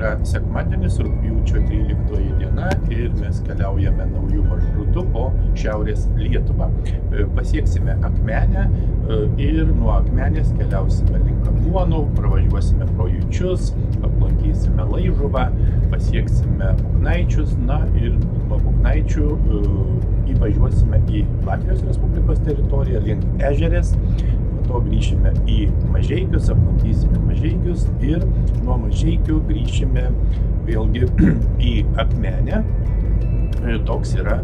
yra sekmadienis, rugpjūčio 13 diena ir mes keliaujame naujų maršrutų po Šiaurės Lietuvą. Pasieksime Akmenę ir nuo Akmenės keliausime link Agluonų, pravažiuosime pro Jučius, aplankysime Laižuvą, pasieksime Buknaičius, na ir nuo Buknaičių įvažiuosime į Latvijos Respublikos teritoriją link Ežerės. To grįšime į Mažeikius, aplankysime Mažeikius ir nuo Mažeikių grįšime vėlgi į Akmenę. Toks yra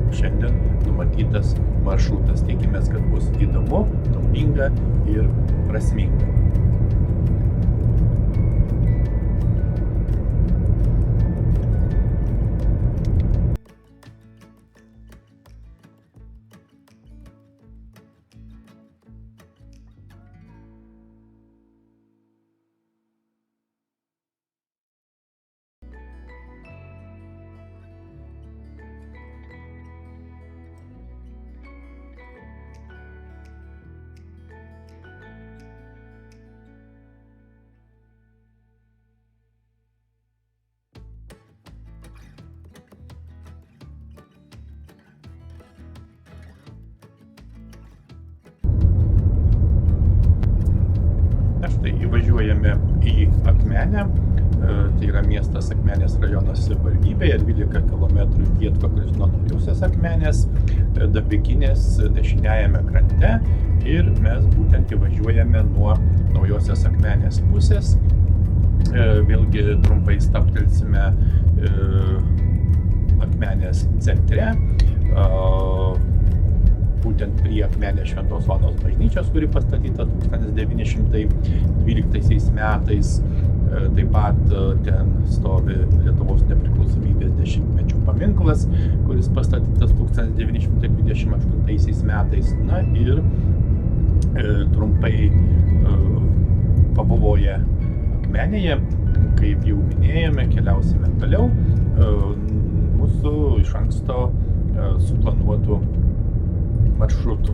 šiandien numatytas maršrutas. Tikimės, kad bus įdomu, naudinga ir prasminga. Štai įvažiuojame į Akmenę, tai yra miestas Akmenės rajonas savivaldybėje, 12 km pietvakaris nuo Naujosios Akmenės, Dabikinės dešiniajame krante ir mes būtent įvažiuojame nuo Naujosios Akmenės pusės. Vėlgi trumpai stabtelsime Akmenės centre, būtent prie Akmenės Šventos Onos bažnyčios, kuri pastatyta 1912 metais. Taip pat ten stovi Lietuvos nepriklausomybės 10-mečių paminklas, kuris pastatytas 1928 metais. Na ir trumpai pabuvoję Akmenėje, kaip jau minėjome, keliausime toliau mūsų iš anksto suplanuotų maršrutų.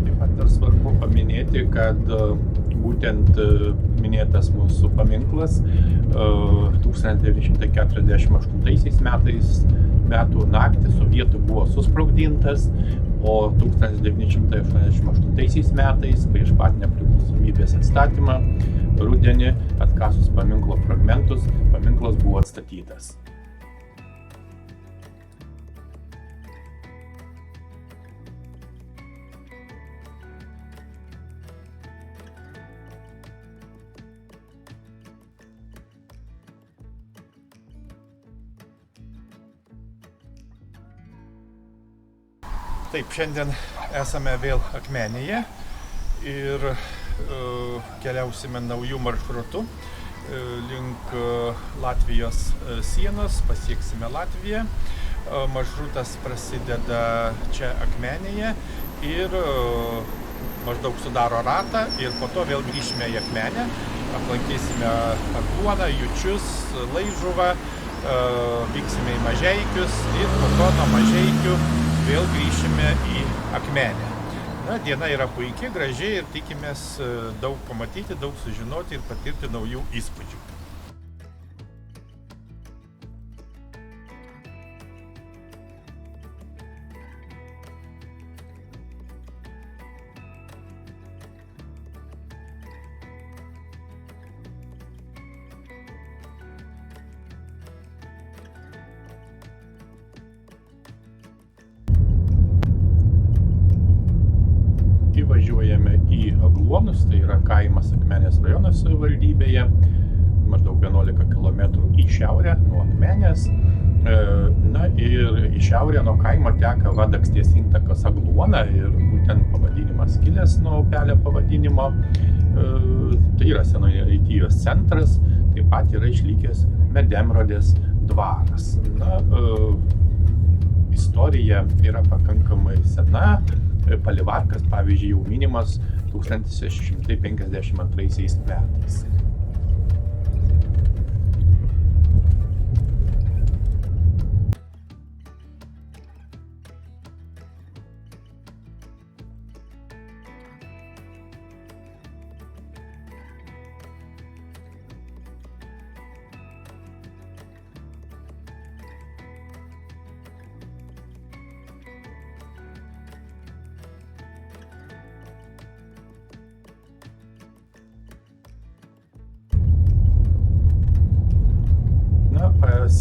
Taip pat dar svarbu paminėti, kad būtent minėtas mūsų paminklas 1948 metų naktį sovietų buvo susprogdintas, o 1988 metais, prieš pat nepriklausomybės atstatymą, rudenį atkasus paminklo fragmentus, paminklas buvo atstatytas. Taip, šiandien esame vėl Akmenėje ir keliausime naujų maršrutų link Latvijos sienos, pasieksime Latviją. Maršrutas prasideda čia Akmenėje ir maždaug sudaro ratą ir po to vėl grįšime į Akmenę, aplankysime Agluoną, Jučius, Laižuvą, vyksime į Mažeikius ir po to nuo Mažeikių vėl grįšime į Akmenę. Na, diena yra puikiai, gražiai ir tikimės daug pamatyti, daug sužinoti ir patirti naujų įspūdžių. Įvažiuojame į Agluonus, tai yra kaimas Akmenės rajono savivaldybėje, maždaug 11 km į šiaurę nuo Akmenės. Na ir į šiaurę nuo kaimo teka Vadakstės intakas Agluona ir būtent pavadinimas kilęs nuo upelio pavadinimo. Tai yra Senojaitijos centras, taip pat yra išlikęs Medemrodės dvaras. Na, istorija yra pakankamai sena. Palivarkas, pavyzdžiui, jau minimas 1652 metais.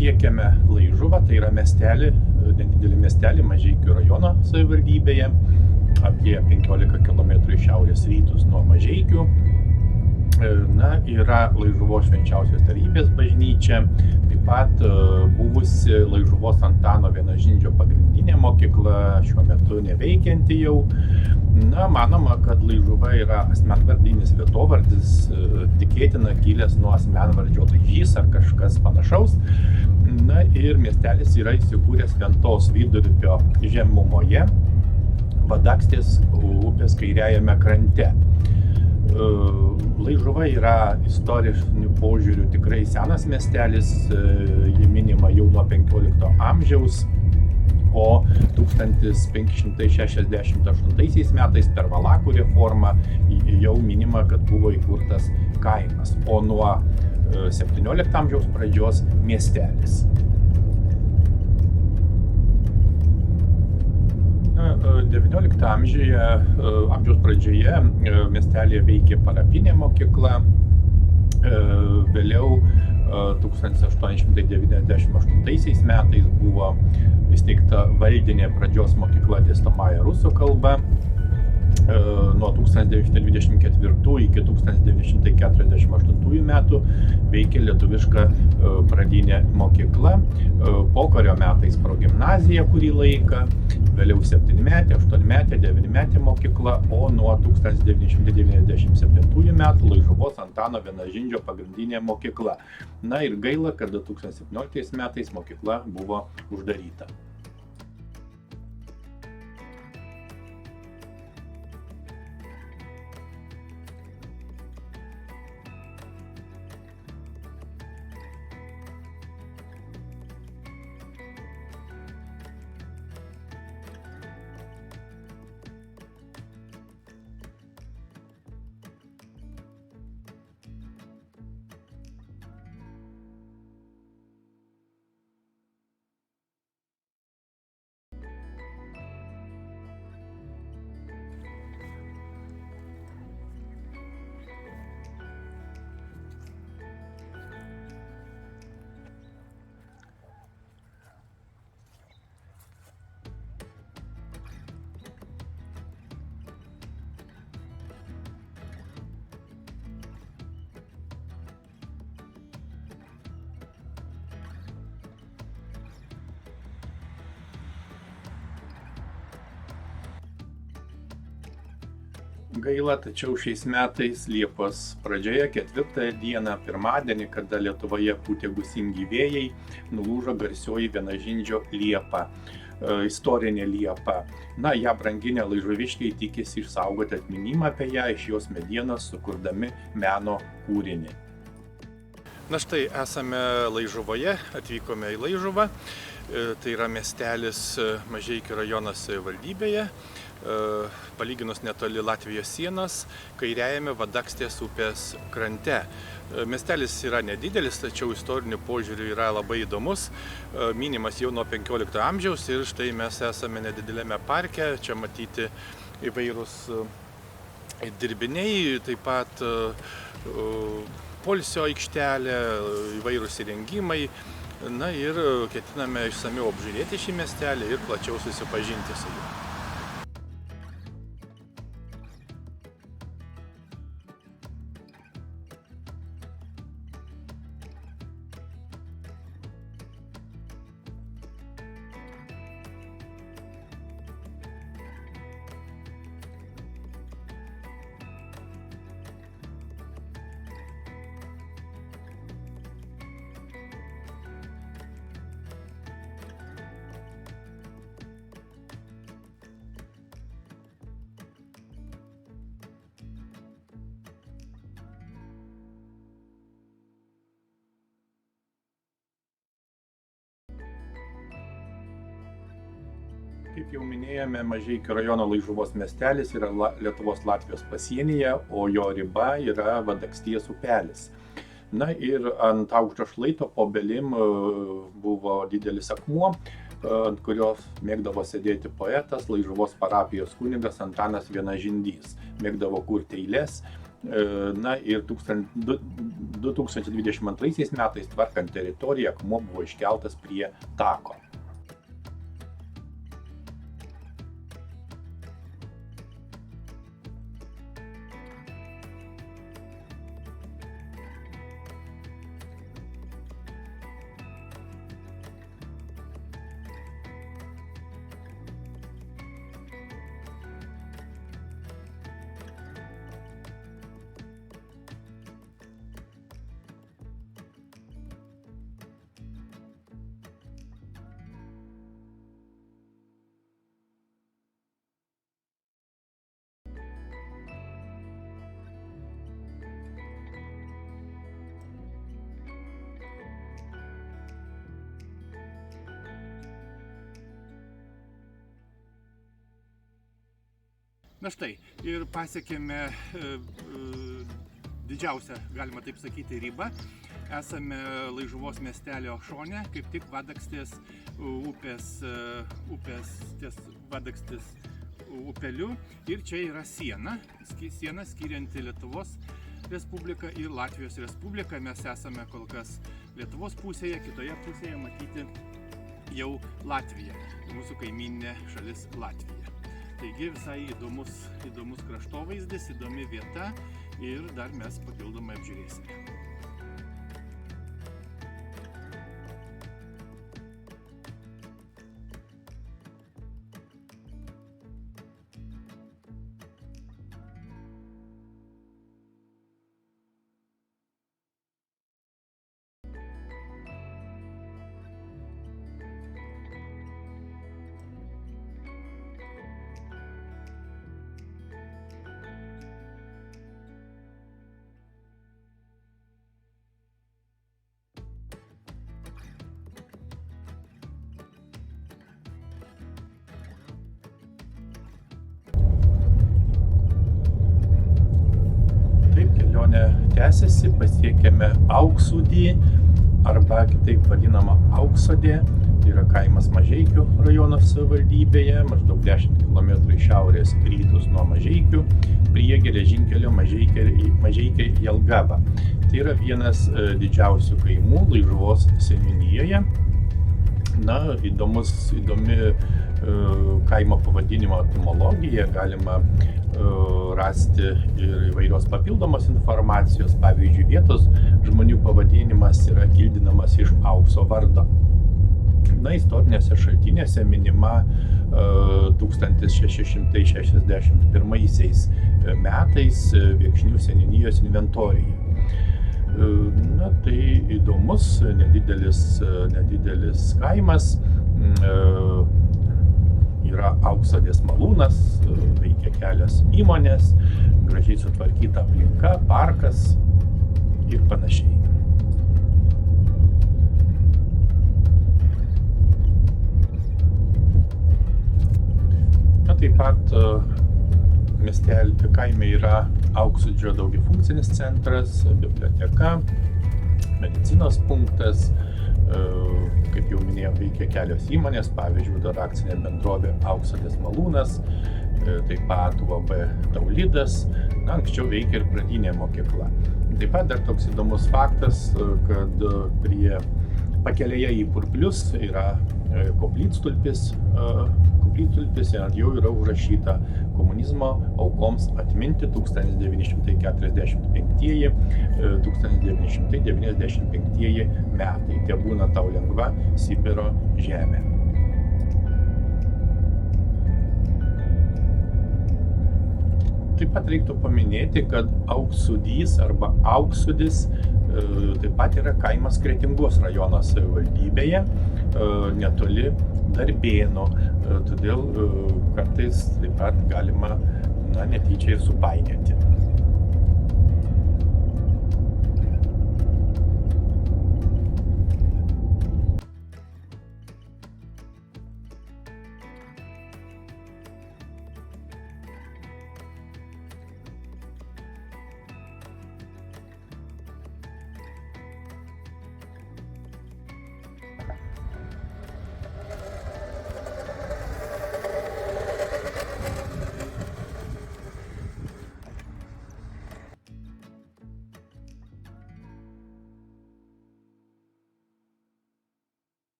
pasiekėme Laižuvą, tai yra miestelį, nedidelį miestelį Mažeikių rajono savivaldybėje, apie 15 km į šiaurės rytus nuo Mažeikių. Na, yra Laižuvos švenčiausios trejybės bažnyčia, taip pat buvusi Laižuvos Antano Vienožindžio pagrindinė mokykla, šiuo metu neveikianti jau. Na, manoma, kad Laižuva yra asmenvardinis vietovardis, tikėtina kilęs nuo asmenvardžio Laižys ar kažkas panašaus. Na ir miestelis yra įsikūręs Ventos vidurupio žemumoje, Vadakstės upės kairiajame krante. Laižuva yra istoriniu požiūriu tikrai senas miestelis, jį minima jau nuo 15 amžiaus, o 1568 metais per Valakų reformą jau minima, kad buvo įkurtas kaimas, o nuo 17 amžiaus pradžios miestelis. 19 amžiaus pradžioje miestelėje veikė parapinė mokykla, vėliau 1898 metais buvo įsteigta valdinė pradžios mokykla dėstomąja rusų kalba. Nuo 1924 iki 1948 metų veikė lietuviška pradinė mokykla, pokario metais progimnazija kurį laiką, vėliau 7-metė, 8-metė, 9-metė mokykla, o nuo 1997 metų Laižuvos Antano Vienožindžio pagrindinė mokykla. Na ir gaila, kad 2017 metais mokykla buvo uždaryta. Gaila, tačiau šiais metais Liepos pradžioje 4 dieną, pirmadienį, kada Lietuvoje pūtė gūsingi vėjai, nulūžo garsioji Vienožindžio liepa, istorinė liepa. Na, ją branginę laižuviškiai tikisi išsaugoti atminimą apie ją iš jos medienos, sukurdami meno kūrinį. Na štai, esame Laižuvoje, atvykome į Laižuvą, tai yra miestelis Mažeikių rajono savivaldybėje, palyginus netoli Latvijos sienos, kairiajame Vadakstės upės krante. Miestelis yra nedidelis, tačiau istoriniu požiūriu yra labai įdomus, minimas jau nuo 15 amžiaus ir štai mes esame nedidelėme parke, čia matyti įvairūs dirbiniai, taip pat poilsio aikštelė, įvairūs įrengimai. Na ir ketiname išsamiau apžiūrėti šį miestelį ir plačiau susipažinti su juo. Kaip jau minėjome, Mažeikių rajono Laižuvos miestelis yra Lietuvos-Latvijos pasienyje, o jo riba yra Vadakstės upelis. Na ir ant aukšto šlaito po obelim buvo didelis akmuo, ant kurios mėgdavo sėdėti poetas, Laižuvos parapijos kunigas Antanas Vienožindys. Mėgdavo kurti eiles Na ir 2022 metais tvarkant teritoriją akmuo buvo iškeltas prie tako. Na štai, ir pasiekėme didžiausią, galima taip sakyti, ribą. Esame Laižuvos miestelio šone, kaip tik Vadakstės upės ties Vadakstės upeliu. Ir čia yra siena skirianti Lietuvos Respubliką ir Latvijos Respubliką. Mes esame kol kas Lietuvos pusėje, kitoje pusėje matyti jau Latvija, mūsų kaimyninė šalis Latvija. Taigi visai įdomus kraštovaizdis, įdomi vieta ir dar mes papildomai apžiūrėsime. Tęsiasi, pasiekėme Auksodį, arba kitaip vadinama Auksodė. Tai yra kaimas Mažeikių rajono savivaldybėje, maždaug 10 km į šiaurės rytus nuo Mažeikių, prie geležinkelio Mažeikiai-Jelgava. Tai yra vienas didžiausių kaimų Laižuvos seniūnijoje. Na, įdomi kaimo pavadinimo etimologija, galima rasti ir įvairios papildomos informacijos. Pavyzdžiui, vietos žmonių pavadinimas yra kildinamas iš aukso vardo. Na, istorinėse šaltinėse minima 1661 metais Viekšnių seniūnijos inventorija. Na, tai įdomus, nedidelis kaimas. Yra Auksodės malūnas, veikia kelios įmonės, gražiai sutvarkyta aplinka, parkas ir panašiai. Na, taip pat kaime yra Auksodžio daugiafunkcinis centras, biblioteka, medicinos punktas. Kaip jau minėjau, veikia kelios įmonės, pavyzdžiui, dar akcinė bendrovė Auksodės malūnas, taip pat UAB Taulidas, na, anksčiau veikia ir pradinė mokykla. Taip pat dar toks įdomus faktas, kad prie pakelėje į Purplius yra koplytstulpis ir ant jau yra užrašyta komunizmo aukoms atminti 1945-1995 metai. Tie būna tau lengva Sibiro žemė. Taip pat reiktų paminėti, kad Auksodys arba Auksodis taip pat yra kaimas Kretingos rajono savivaldybėje, netoli Darbėnų, todėl kartais taip pat galima netyčia ir supainioti.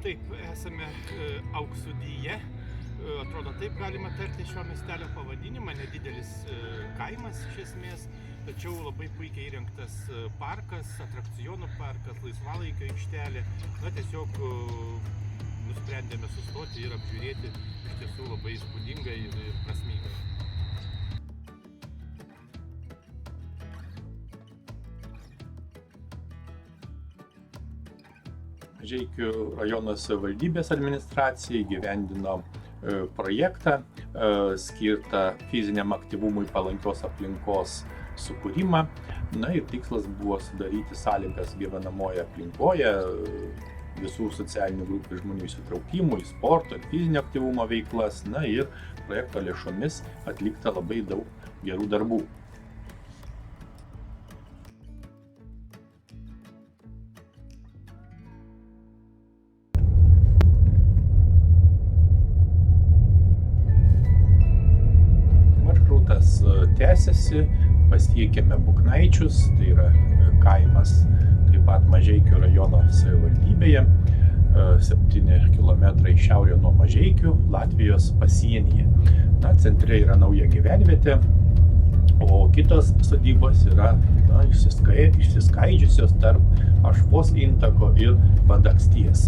Taip, esame Auksudyje. Atrodo, taip galima tarti šio miestelio pavadinimą. Nedidelis kaimas iš esmės, tačiau labai puikiai įrengtas parkas, atrakcionų parkas, laisvalaikio aikštelė. Tiesiog nusprendėme sustoti ir apžiūrėti, iš tiesų labai įspūdingai ir prasmingai. Mažeikių rajono savivaldybės administracija įgyvendino projektą skirtą fiziniam aktyvumui palankios aplinkos sukūrimą. Ir tikslas buvo sudaryti sąlygas gyvenamoje aplinkoje visų socialinių grupių žmonių įsitraukimų į sporto ir fizinio aktyvumo veiklas. Ir projekto lėšomis atlikta labai daug gerų darbų. Tęsiasi, pasiekėme Buknaičius, tai yra kaimas taip pat Mažeikių rajono savivaldybėje, 7 km šiaurė nuo Mažeikių, Latvijos pasienyje. Centre yra nauja gyvenvietė, o kitos sodybos yra išsiskaidžiusios tarp Ašvos intako ir Vadaksties.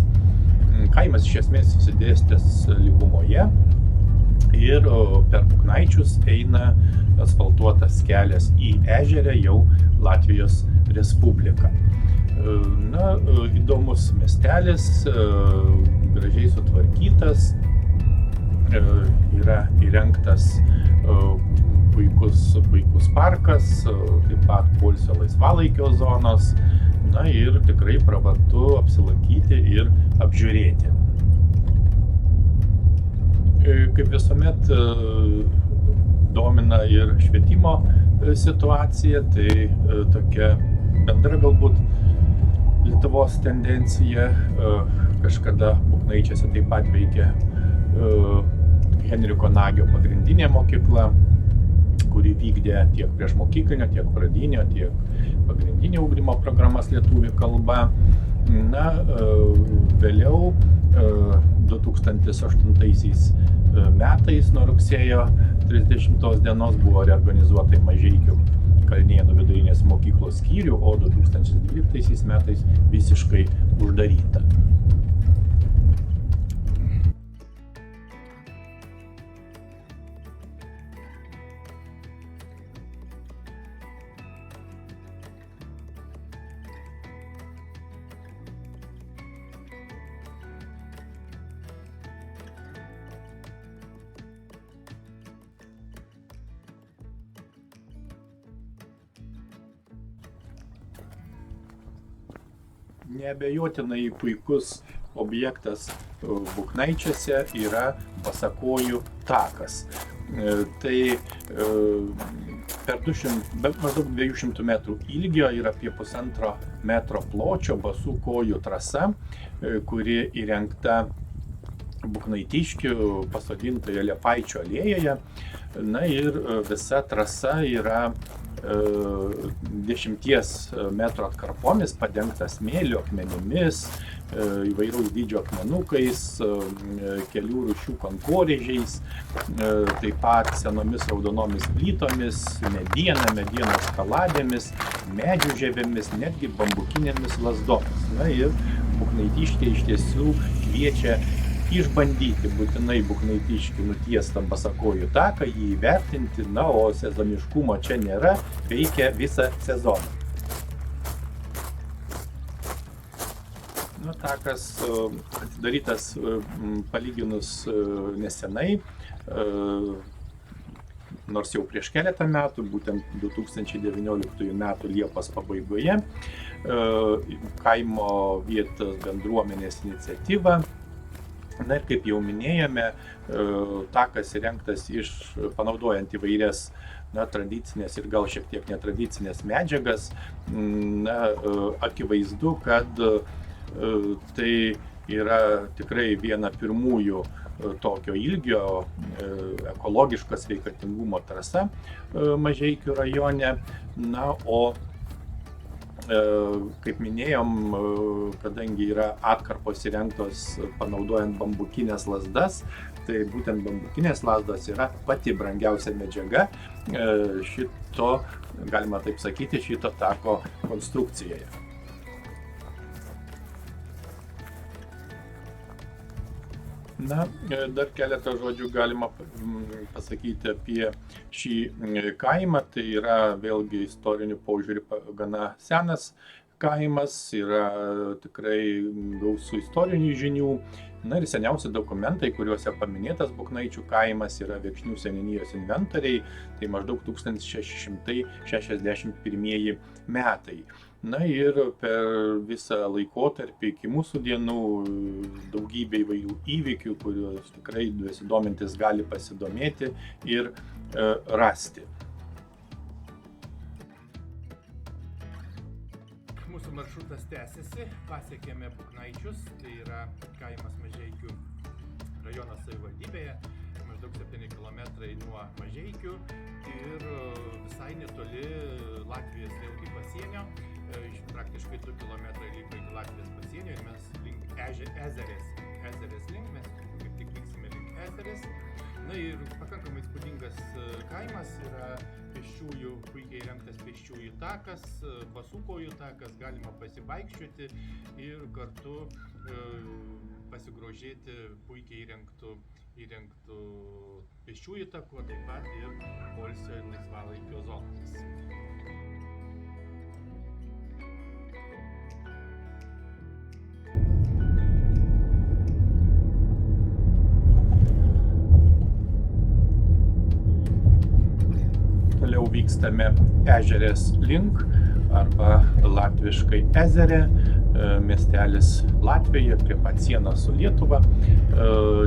Kaimas iš esmės susidėstęs lygumoje. Ir per Buknaičius eina asfaltuotas kelias į ežerę jau Latvijos Respubliką. Įdomus miestelis, gražiai sutvarkytas, yra įrengtas puikus parkas, taip pat poilsio laisvalaikio zonos, ir tikrai pravartu apsilankyti ir apžiūrėti. Kaip visuomet domina ir švietimo situacija, tai tokia bendra galbūt Lietuvos tendencija. Kažkada Buknaičiuose taip pat veikė Henriko Nagio pagrindinė mokykla, kuri vykdė tiek priešmokyklinio, tiek pradinio, tiek pagrindinio ugdymo programas lietuvių kalba. Vėliau 2008 metais nuo rugsėjo 30 dienos buvo reorganizuota į Mažeikių Kalnėnų vidurinės mokyklos skyrių, o 2012 metais visiškai uždaryta. Neabejotinai puikus objektas Buknaičiuose yra Basakojų takas. Tai per maždaug 200 metrų ilgio ir apie 1,5 metro pločio basų kojų trasa, kuri įrengta Buknaitiškių pasodintoje Liepaičių alėjoje. Ir visa trasa yra 10 metrų atkarpomis, padengta smėliu, akmenimis, įvairaus dydžio akmenukais, kelių rūšių kankorėžiais, taip pat senomis raudonomis plytomis, medienos kaladėmis, medžių žievėmis, netgi bambukinėmis lazdomis. Ir Buknaitiškiai iš tiesų kviečia išbandyti būtinai Buknaitiškių nutiestą Basakojų taką, jį įvertinti, o sezoniškumo čia nėra, veikia visą sezoną. Takas atidarytas palyginus nesenai, nors jau prieš keletą metų, būtent 2019 metų Liepos pabaigoje, kaimo vietos bendruomenės iniciatyva. Ir kaip jau minėjome, takas įrengtas panaudojant įvairias tradicinės ir gal šiek tiek netradicinės medžiagas. Akivaizdu, kad tai yra tikrai viena pirmųjų tokio ilgio ekologiško sveikatingumo trasa Mažeikių rajone. O Kaip minėjom, kadangi yra atkarpos įrengtos panaudojant bambukinės lazdas, tai būtent bambukinės lazdos yra pati brangiausia medžiaga šito, galima taip sakyti, šito tako konstrukcijoje. Na, dar keletą žodžių galima pasakyti apie šį kaimą. Tai yra vėlgi istoriniu požiūriu gana senas kaimas, yra tikrai gausų istorinių žinių. Na ir seniausi dokumentai, kuriuose paminėtas Buknaičių kaimas, yra Viekšnių seniūnijos inventoriai, tai maždaug 1661 metai. Na ir per visą laikotarpį iki mūsų dienų daugybė įvairių įvykių, kuriuos tikrai besidomintis gali pasidomėti ir rasti. Mūsų maršrutas tęsiasi, pasiekėme Buknaičius, tai yra kaimas Mažeikių rajono savivaldybėje, maždaug 7 km nuo Mažeikių ir visai netoli Latvijos vėlgi pasienio, praktiškai 2 km liko iki Latvijos pasienio ir mes link Ezerės link, mes kaip tik vyksime link Ezerės. Na ir pakankamai įspūdingas kaimas, yra pėsčiųjų, puikiai įrengtas pėsčiųjų takas, basukojų takas, galima pasivaikščioti ir kartu pasigrožėti puikiai įrengtų pėsčiųjų taku, taip pat ir poilsio ir laisvalaikio zonomis. Toliau vykstame Ežerės link, arba latviškai Ezerė, miestelis Latvijoje prie pat sienos su Lietuva,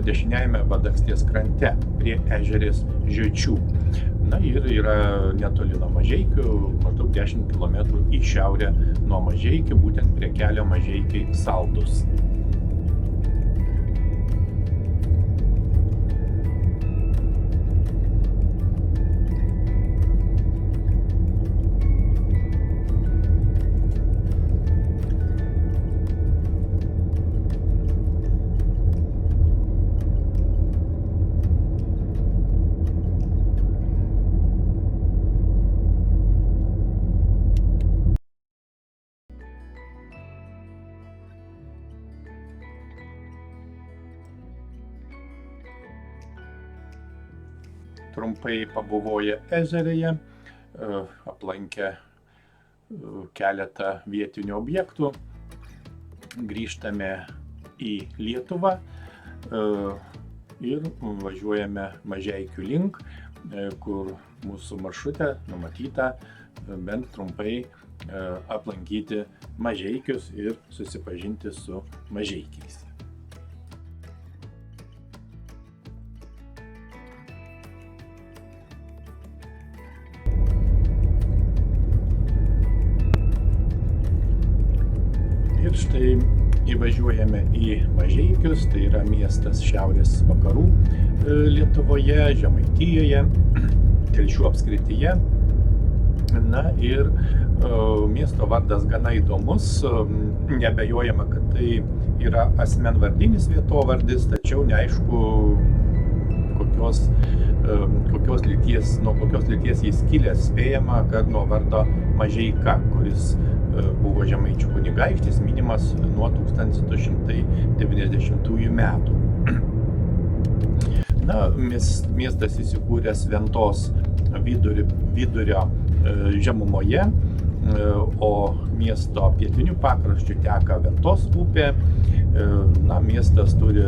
dešiniajame Vadaksties krante prie Ežerės Žiočių. Na ir yra netoli nuo Mažeikių, maždaug 10 km į šiaurę nuo Mažeikių, būtent prie kelio Mažeikiai Saldus. Trumpai pabuvoję Ezerėje, aplankę keletą vietinių objektų, grįžtame į Lietuvą ir važiuojame Mažeikių link, kur mūsų maršrute numatyta bent trumpai aplankyti Mažeikius ir susipažinti su Mažeikiais. Ir štai įvažiuojame į Mažeikius, tai yra miestas šiaurės vakarų Lietuvoje, Žemaitijoje, Telšių apskrityje. Na ir miesto vardas gana įdomus, neabejojama, kad tai yra asmenvardinis vietovardis, tačiau neaišku, nuo kokios lyties jis kilęs, spėjama, kad nuo vardo Mažeika, kuris buvo žemaičių kunigaikštis, minimas nuo 1290 metų. Na, miestas įsikūręs Ventos vidurio žemumoje, o miesto pietiniu pakraščiu teka Ventos upė. Na, miestas turi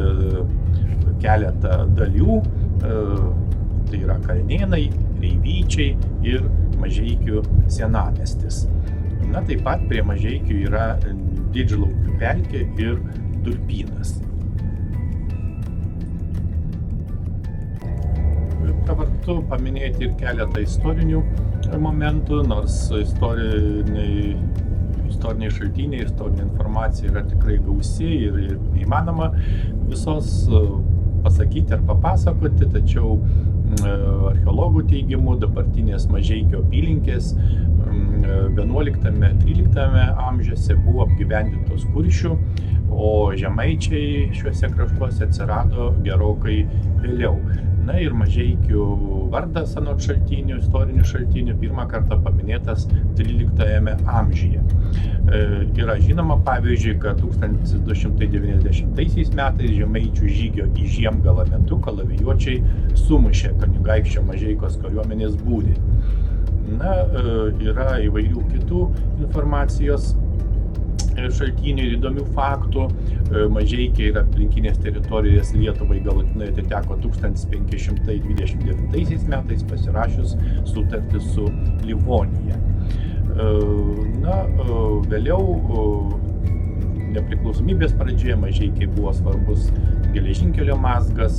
keletą dalių, tai yra Kalnėnai, Reivyčiai ir Mažeikių senamiestis. Na, taip pat prie Mažeikių yra Didžlaukių pelkė ir durpynas. Pravartu paminėti ir keletą istorinių momentų, nors istoriniai šaltiniai, istorinė informacija yra tikrai gausi ir neįmanoma visos pasakyti ar papasakoti, tačiau archeologų teigimu dabartinės Mažeikių apylinkės XI-XIII amžiuose buvo apgyvendintos kuršių, o žemaičiai šiuose kraštuose atsirado gerokai vėliau. Na ir Mažeikių vardas anot šaltinių, istorinių šaltinių, pirmą kartą paminėtas XIII amžiuje. Yra žinoma, pavyzdžiui, kad 1290 metais žemaičių žygio į Žiemgalą metu kalavijuočiai sumušė kunigaikščio Mažeikos kariuomenės būrį. Na, yra įvairių kitų informacijos šaltinių ir įdomių faktų. Mažeikiai ir aplinkinės teritorijos Lietuvai galutinai atiteko 1529 metais pasirašius sutartį su Livonija. Na, vėliau nepriklausomybės pradžioje Mažeikiai buvo svarbus geležinkelio mazgas,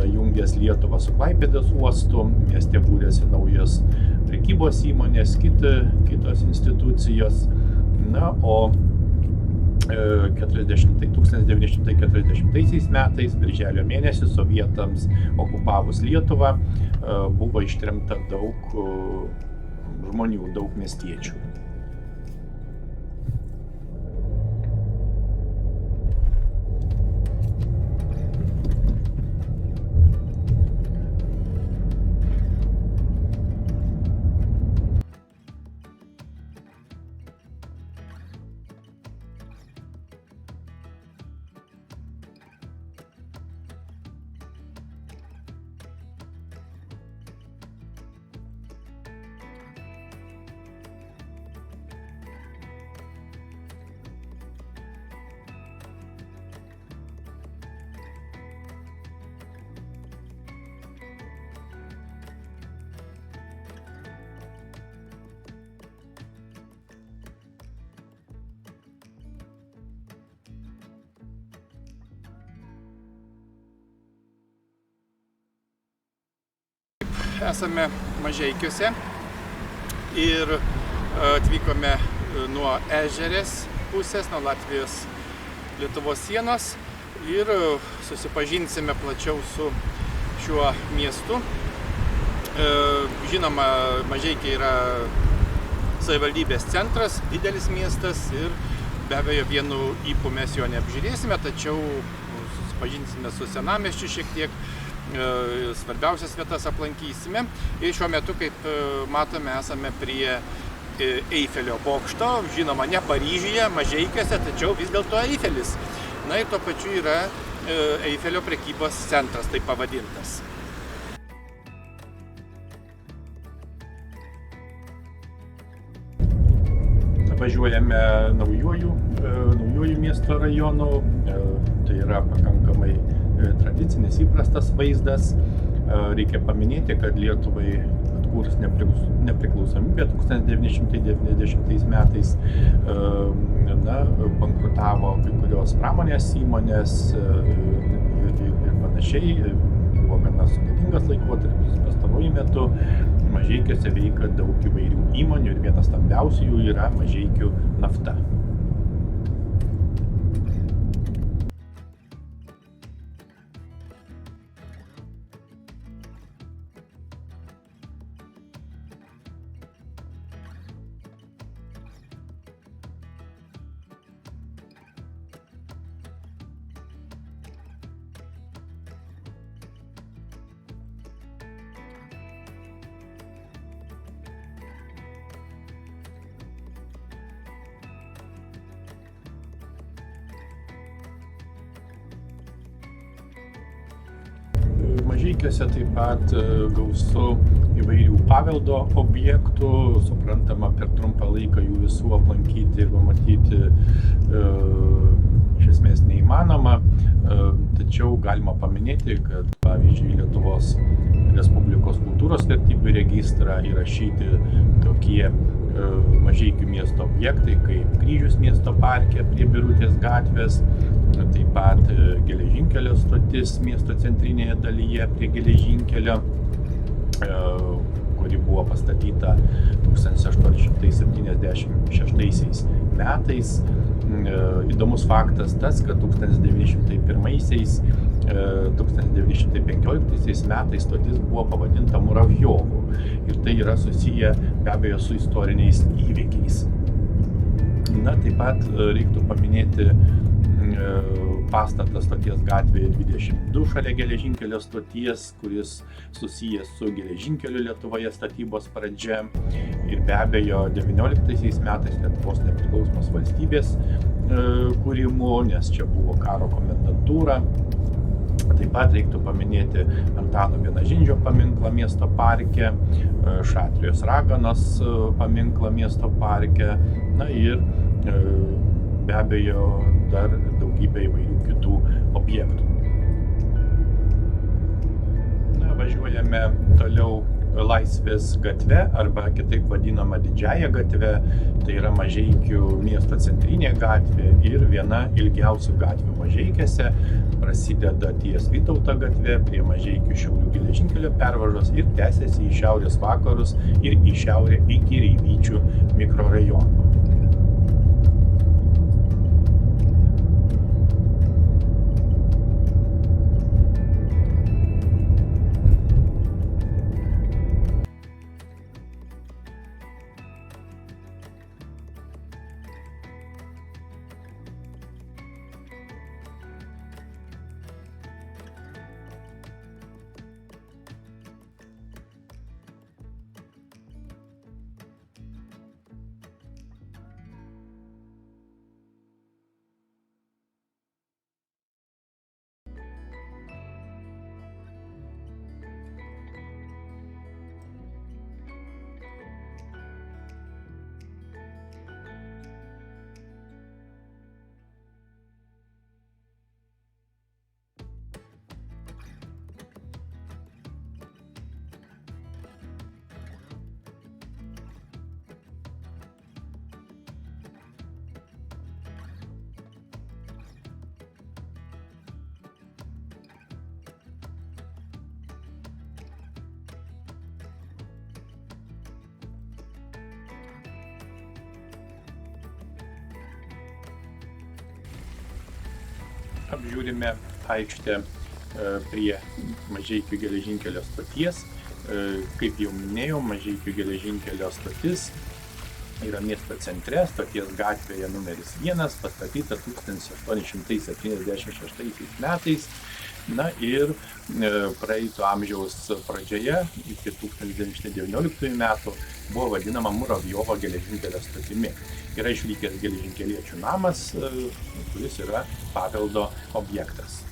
jungęs Lietuvą su Klaipėdos uostu, mieste būrėsi naujos prekybos įmonės, kitos institucijos. Na, o 1940 metais, birželio mėnesį, sovietams okupavus Lietuvą, buvo ištremta daug žmonių, daug miestiečių. Esame Mažeikiuose ir atvykome nuo Ežerės pusės, nuo Latvijos-Lietuvos sienos ir susipažinsime plačiau su šiuo miestu. Žinoma, Mažeikiai yra savivaldybės centras, didelis miestas ir be abejo vienu ypu mes jo neapžiūrėsime, tačiau susipažinsime su senamiesčiu šiek tiek. Svarbiausias vietas aplankysime ir šiuo metu, kaip matome, esame prie Eifelio bokšto, žinoma, ne Paryžiuje, Mažeikiuose, tačiau vis dėlto Eifelis. Na ir tuo pačiu yra Eifelio prekybos centras, taip pavadintas. Važiuojame naujuoju miesto rajonu, tai yra pakankamai tradicinis įprastas vaizdas. Reikia paminėti, kad Lietuvai atkūrus nepriklausomybę 1990 metais bankrutavo kai kurios pramonės įmonės ir panašiai. Buvo gana sudėtingas laikotarpis. Pastaruoju metu Mažeikiuose veikia daug įvairių įmonių ir vienas stambiausių jų yra Mažeikių nafta. Mažeikiuose taip pat gausu įvairių paveldo objektų, suprantama, per trumpą laiką jų visų aplankyti ir pamatyti iš esmės neįmanoma, tačiau galima paminėti, kad pavyzdžiui Lietuvos Respublikos kultūros vertybių registrą įrašyti tokie Mažeikių miesto objektai kaip Kryžius miesto parke prie Birutės gatvės, taip pat geležinkelio stotis miesto centrinėje dalyje prie geležinkelio, kuri buvo pastatyta 1876 metais. Įdomus faktas tas, kad 1901-aisiais 1915 metais stotis buvo pavadinta Muravjovu ir tai yra susiję be abejo su istoriniais įvykiais. Na, taip pat reiktų paminėti pastatas stoties gatvėje 22 šalia geležinkelio stoties, kuris susijęs su geležinkeliu Lietuvoje statybos pradžia ir be abejo 19 metais Lietuvos nepriklausomos valstybės kūrimu, nes čia buvo karo komendantūra. Taip pat reiktų paminėti Antano Vienažindžio paminklą miesto parke, Šatrijos raganos paminklą miesto parke, na ir be abejo dar daugybė įvairių kitų objektų. Na, važiuojame toliau Laisvės gatve arba kitaip vadinama Didžiąja gatve, tai yra Mažeikių miesto centrinė gatvė ir viena ilgiausių gatvių Mažeikiuose, prasideda ties Vytauto gatve prie Mažeikių Šiaulių geležinkelio pervažos ir tęsiasi į šiaurės vakarus ir į šiaurę iki Reivyčių mikrorajono. Apžiūrime aikštę prie Mažeikių geležinkelio stoties. Kaip jau minėjau, Mažeikių geležinkelio stotis yra miesto centre, stoties gatvėje numeris 1, pastatyta 1876 metais. Na ir praeito amžiaus pradžioje, iki 1919 metų, buvo vadinama Muravjovo geležinkelio stotimi. Yra išlikęs geležinkeliečių namas, kuris yra paveldo objektas.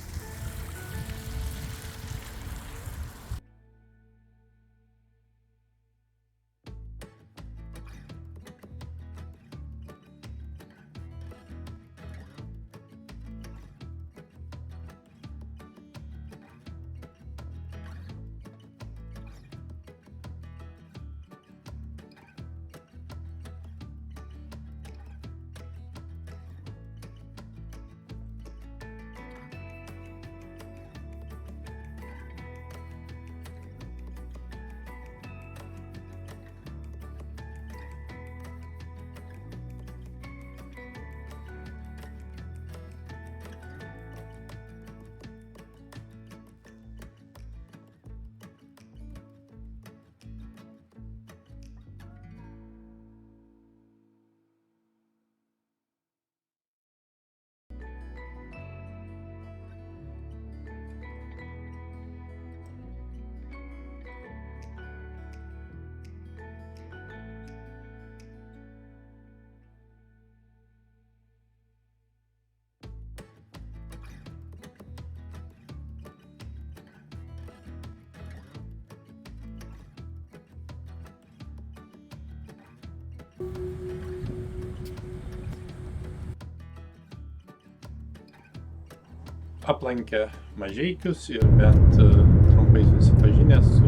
Aplankę Mažeikius ir bent trumpai susipažinę su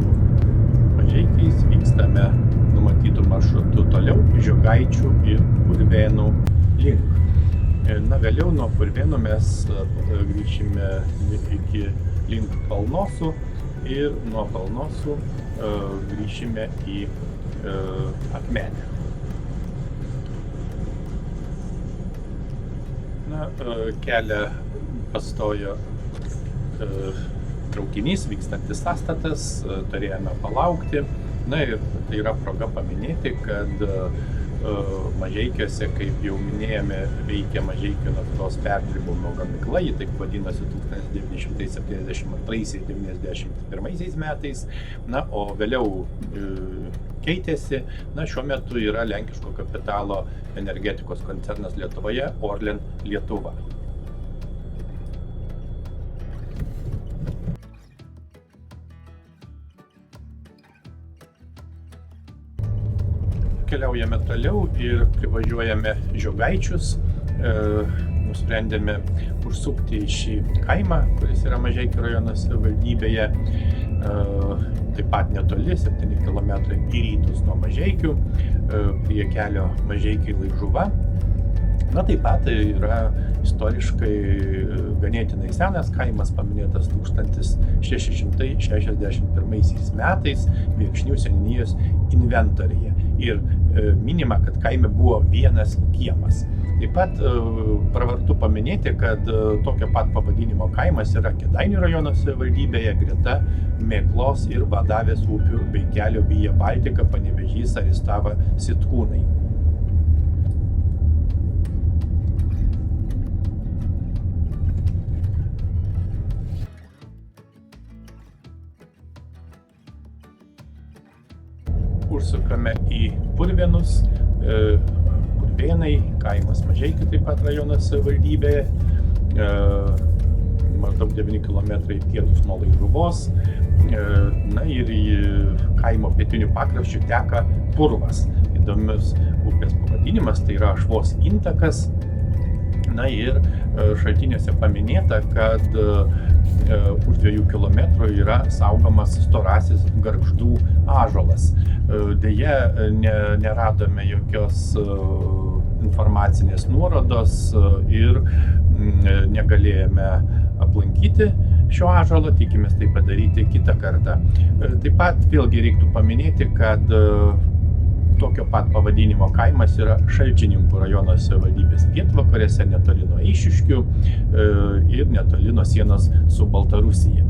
Mažeikiais, vykstame numatytų maršrutų toliau Žiogaičių ir Purvėnų link. Na, vėliau nuo Purvėnų mes grįšime iki link Palnosų ir nuo Palnosų grįšime į Akmenę. Na, kelią pastojo traukinys, vykstantis sąstatas, turėjome palaukti. Na ir tai yra proga paminėti, kad Mažeikiuose, kaip jau minėjome, veikia Mažeikių naftos perdirbimo gamykla, ji taip vadinosi 1972-1991 metais, na, o vėliau keitėsi, na, šiuo metu yra lenkiško kapitalo energetikos koncernas Lietuvoje, Orlen Lietuva. Keliaujame toliau ir privažiuojame Žiogaičius. Nusprendėme užsukti į šį kaimą, kuris yra Mažeikių rajono savivaldybėje. Taip pat netoli, 7 km į rytus nuo Mažeikių, prie kelio Mažeikiai-Laižuva. Na, taip pat tai yra istoriškai ganėtinai senas kaimas, paminėtas 1661 metais Viekšnių seniūnijos inventoriuje. Ir minima, kad kaime buvo vienas kiemas. Taip pat pravartu paminėti, kad tokio pat pavadinimo kaimas yra Kėdainių rajono savivaldybėje greta Mėklos ir Vadavės upių bei kelio Via Baltica Panevėžys Aristava Sitkūnai. Užsukame į Purvėnus, Purvėnai, kaimas Mažeikių taip pat rajono savivaldybėje, maždaug 9 km į pietus nuo Laižuvos. Na ir į kaimo pietinių pakraščių teka Purvas. Įdomus upės pavadinimas, tai yra Ašvos intakas. Na ir šaltiniuose paminėta, kad už 2 kilometrų yra saugomas storasis gargždų ąžuolas. Deja, neradome jokios informacinės nuorodos ir negalėjome aplankyti šio ąžuolo, tikimės tai padaryti kitą kartą. Taip pat vėlgi reiktų paminėti, kad tokio pat pavadinimo kaimas yra Šalčininkų rajono savivaldybės pietvakarėse, netoli nuo Eišiškių ir netoli nuo sienos su Baltarusija.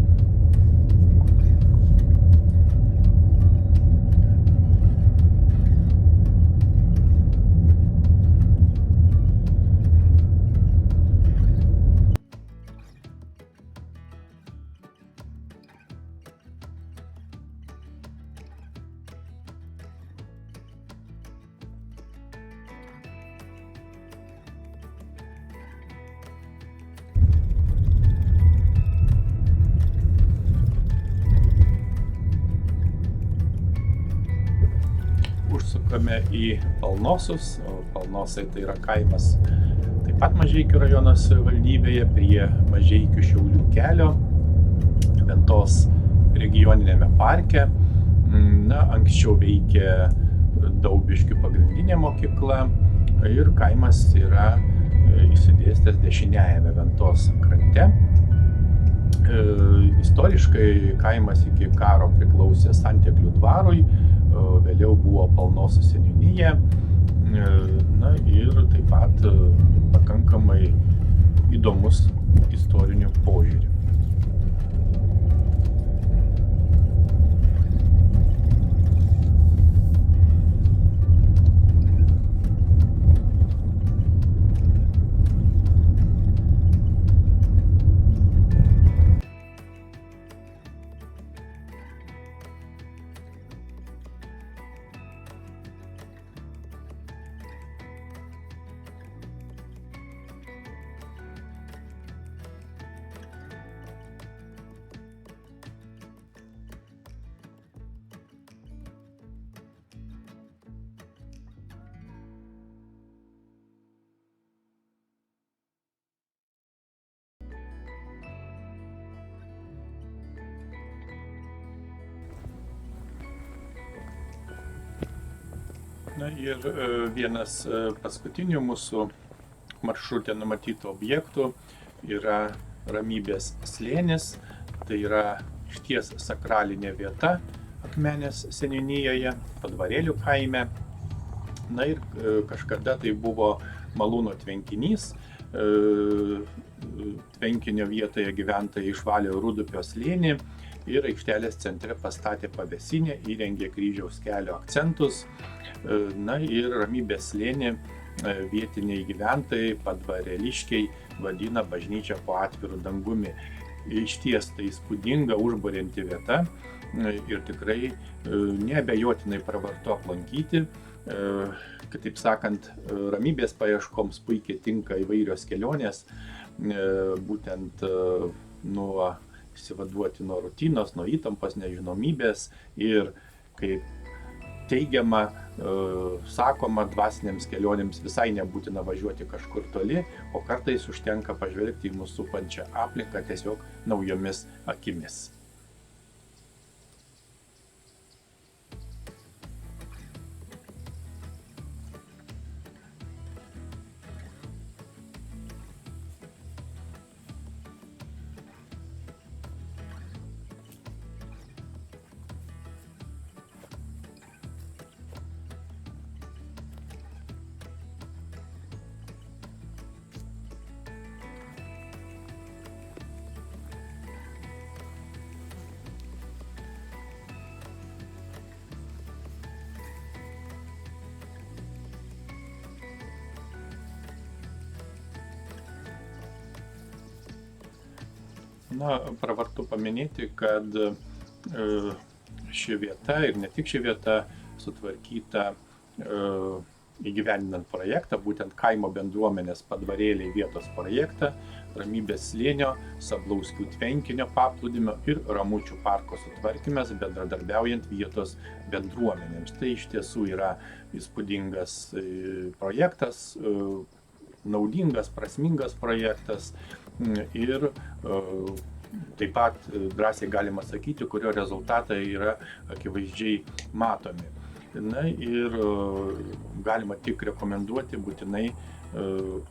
Užsukame į Palnosus, o Palnosai tai yra kaimas taip pat Mažeikių rajono savivaldybėje prie Mažeikių Šiaulių kelio, Ventos regioninėme parke. Na, anksčiau veikė Daubiškių pagrindinė mokykla ir kaimas yra išsidėstęs dešiniajame Ventos krante. Istoriškai kaimas iki karo priklausė Santeklių dvarui, vėliau buvo Palnosų seniūnija, na ir taip pat pakankamai įdomus istoriniu požiūriu. Na ir vienas paskutinių mūsų maršrutė numatytų objektų yra Ramybės slėnis. Tai yra išties sakralinė vieta Akmenės seniūnijoje, Padvarėlių kaime. Na ir kažkada tai buvo malūno tvenkinys, tvenkinio vietoje gyventojai išvalė Rudupio slėnį ir aikštelės centre pastatė pavėsinę, įrengė kryžiaus kelio akcentus. Na ir Ramybės slėnį vietiniai gyventojai, padvareliškiai vadina bažnyčia po atviru dangumi. Išties tai įspūdinga, užburianti vieta ir tikrai neabejotinai pravartu aplankyti. Kitaip sakant, ramybės paieškoms puikiai tinka įvairios kelionės, būtent išsivaduoti nuo rutinos, nuo įtampos, nežinomybės ir kaip teigiama, sakoma, dvasinėms kelionėms visai nebūtina važiuoti kažkur toli, o kartais užtenka pažvelgti į mūsų supančią aplinką tiesiog naujomis akimis. Pravartu paminėti, kad ši vieta ir ne tik ši vieta sutvarkyta įgyvendinant projektą, būtent kaimo bendruomenės padvarėliai vietos projektą, Ramybės slėnio, Sablauskių tvenkinio paplūdimio ir Ramučių parko sutvarkymas bendradarbiaujant vietos bendruomenėms. Tai iš tiesų yra įspūdingas projektas, naudingas, prasmingas projektas ir taip pat drąsiai galima sakyti, kurio rezultatai yra akivaizdžiai matomi. Na ir galima tik rekomenduoti būtinai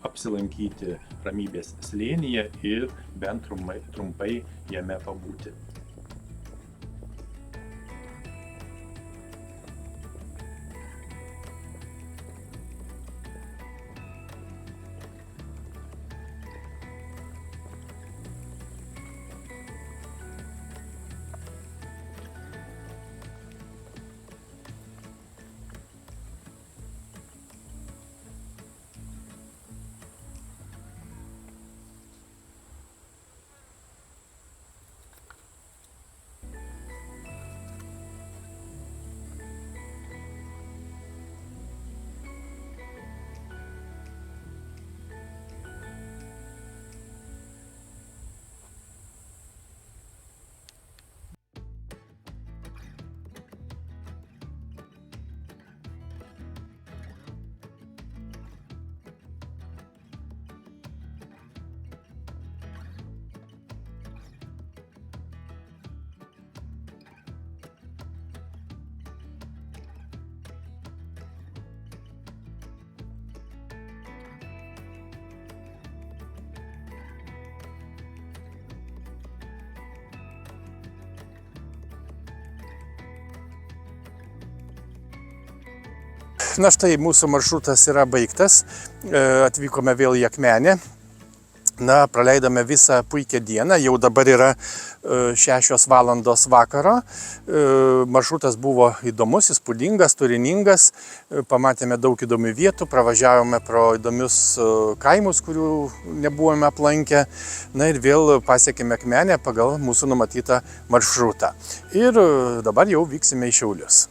apsilankyti Ramybės slėnyje ir bent trumpai jame pabūti. Na štai, mūsų maršrutas yra baigtas, atvykome vėl į Akmenę. Na, praleidome visą puikią dieną, jau dabar yra 6 valandos vakaro. Maršrutas buvo įdomus, įspūdingas, turiningas, pamatėme daug įdomių vietų, pravažiavome pro įdomius kaimus, kurių nebuvome aplankę. Na ir vėl pasiekėme Akmenę pagal mūsų numatytą maršrutą. Ir dabar jau vyksime į Šiaulius.